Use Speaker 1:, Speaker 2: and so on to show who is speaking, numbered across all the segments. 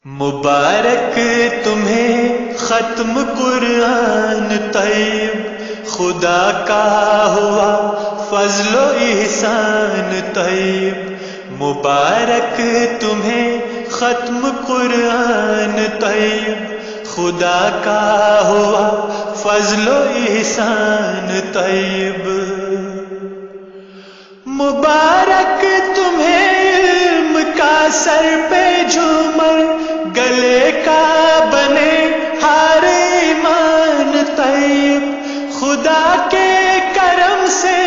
Speaker 1: مبارک تمہیں ختم قرآن طیب، خدا کا ہوا فضل و احسان طیب۔ مبارک تمہیں ختم قرآن طیب، خدا کا ہوا فضل و احسان طیب۔ مبارک تمہیں علم کا سر پہ جھومر، گلے کا بنے ہار ایمان طیب۔ خدا کے کرم سے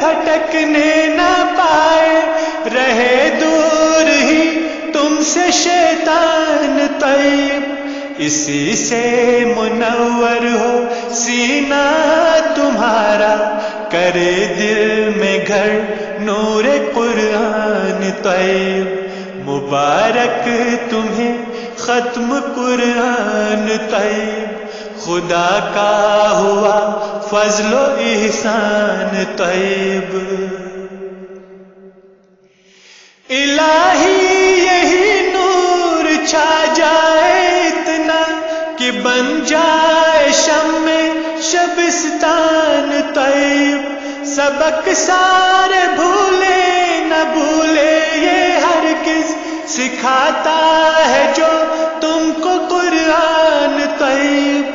Speaker 1: پھٹکنے نہ پائے، رہے دور ہی تم سے شیطان طیب۔ اسی سے منور ہو سینہ تمہارا، کرے دل میں گھر نور قرآن طیب۔ مبارک تمہیں ختم قرآن طیب، خدا کا ہوا فضل و احسان طیب۔ الہی یہی نور چھا جائے اتنا کہ بن جائے شمع شبستان طیب۔ سبق سارے بھولے نہ بھولے یہ ہرگز، سکھاتا ہے جو تم کو قرآن طیب۔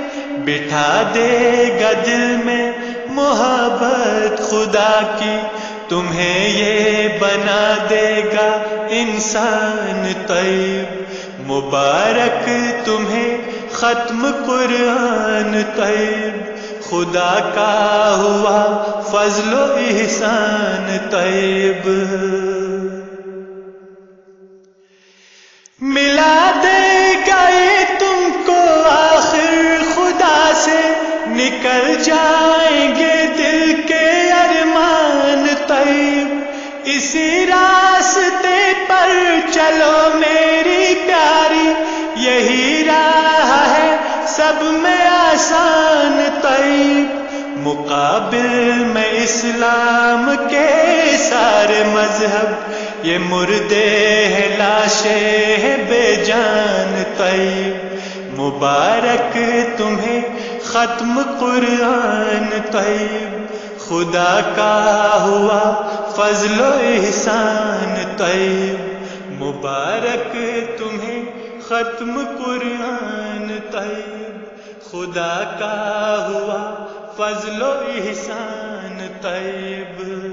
Speaker 1: بٹھا دے گا دل میں محبت خدا کی، تمہیں یہ بنا دے گا انسان طیب۔ مبارک تمہیں ختم قرآن طیب، خدا کا ہوا فضل و احسان طیب۔ ملا دے گا یہ تم کو آخر خدا سے، نکل جائیں گے دل کے ارمان طیب۔ اسی راستے پر چلو میری پیاری، یہی راہ ہے سب میں آسان طیب۔ مقابل میں اسلام کے سارے مذہب، یہ مردے ہیں لاشیں ہیں بے جان طیب۔ مبارک تمہیں ختم قرآن طیب، خدا کا ہوا فضل و احسان طیب۔ مبارک تمہیں ختم قرآن طیب، خدا کا ہوا فضل و احسان طیب۔